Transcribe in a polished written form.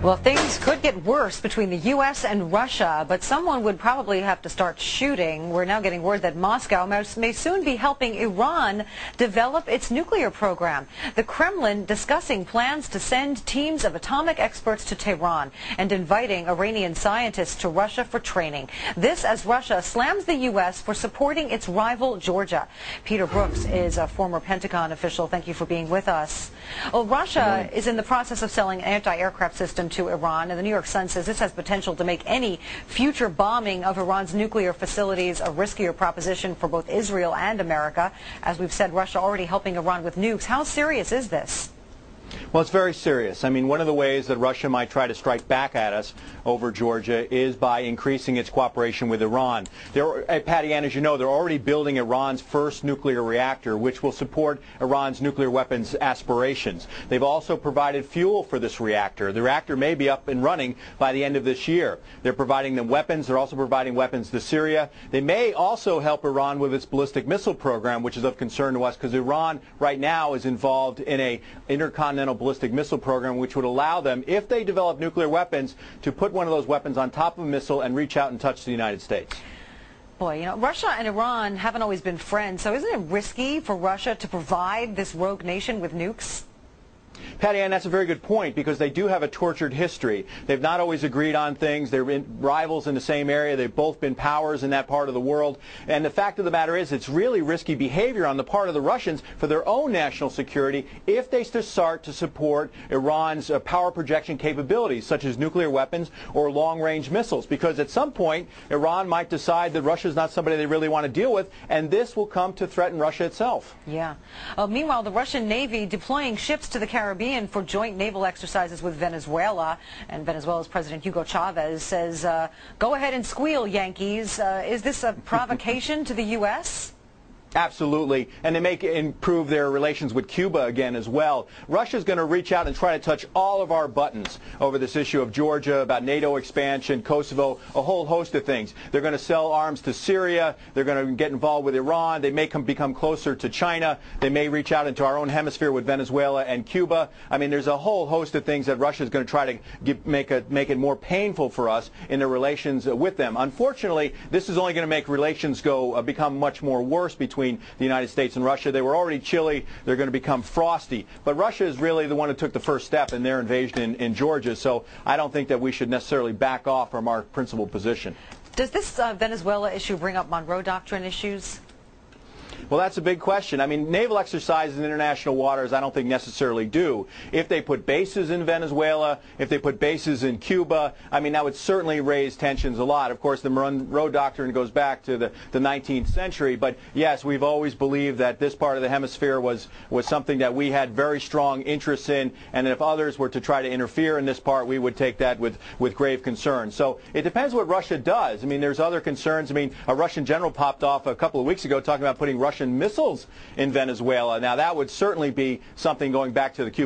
Well, things could get worse between the U.S. and Russia, but someone would probably have to start shooting. We're now getting word that Moscow may soon be helping Iran develop its nuclear program. The Kremlin discussing plans to send teams of atomic experts to Tehran and inviting Iranian scientists to Russia for training. This as Russia slams the U.S. for supporting its rival Georgia. Peter Brooks is a former Pentagon official. Thank you for being with us. Well, Russia is in the process of selling anti-aircraft systems to Iran, and the New York Sun says this has potential to make any future bombing of Iran's nuclear facilities a riskier proposition for both Israel and America. As we've said, Russia already helping Iran with nukes. How serious is this? Well, it's very serious. I mean, one of the ways that Russia might try to strike back at us over Georgia is by increasing its cooperation with Iran. Patty Ann, as you know, they're already building Iran's first nuclear reactor, which will support Iran's nuclear weapons aspirations. They've also provided fuel for this reactor. The reactor may be up and running by the end of this year. They're providing them weapons. They're also providing weapons to Syria. They may also help Iran with its ballistic missile program, which is of concern to us because Iran right now is involved in an intercontinental ballistic missile program, which would allow them, if they develop nuclear weapons, to put one of those weapons on top of a missile and reach out and touch the United States. Boy, you know, Russia and Iran haven't always been friends, so isn't it risky for Russia to provide this rogue nation with nukes? Patty Ann, that's a very good point, because they do have a tortured history. They've not always agreed on things. They're rivals in the same area. They've both been powers in that part of the world. And the fact of the matter is, it's really risky behavior on the part of the Russians for their own national security if they start to support Iran's power projection capabilities, such as nuclear weapons or long-range missiles. Because at some point, Iran might decide that Russia is not somebody they really want to deal with, and this will come to threaten Russia itself. Yeah. Meanwhile, the Russian Navy deploying ships to the Caribbean for joint naval exercises with Venezuela, and Venezuela's President Hugo Chavez says, go ahead and squeal, Yankees. Is this a provocation to the U.S.? Absolutely, and they may improve their relations with Cuba again as well. Russia's going to reach out and try to touch all of our buttons over this issue of Georgia, about NATO expansion, Kosovo, a whole host of things. They're going to sell arms to Syria. They're going to get involved with Iran. They may become closer to China. They may reach out into our own hemisphere with Venezuela and Cuba. I mean, there's a whole host of things that Russia's going to try to make it more painful for us in their relations with them. Unfortunately, this is only going to make relations become much more worse between the United States and Russia. They were already chilly. They're going to become frosty. But Russia is really the one who took the first step in their invasion in Georgia, so I don't think that we should necessarily back off from our principled position. Does this Venezuela issue bring up Monroe Doctrine issues? Well, that's a big question. I mean, naval exercises in international waters I don't think necessarily do. If they put bases in Venezuela, if they put bases in Cuba, I mean, that would certainly raise tensions a lot. Of course, the Monroe Doctrine goes back to the 19th century. But, yes, we've always believed that this part of the hemisphere was something that we had very strong interests in, and if others were to try to interfere in this part, we would take that with grave concern. So it depends what Russia does. I mean, there's other concerns. I mean, a Russian general popped off a couple of weeks ago talking about putting Russian missiles in Venezuela. Now, that would certainly be something going back to the Cuban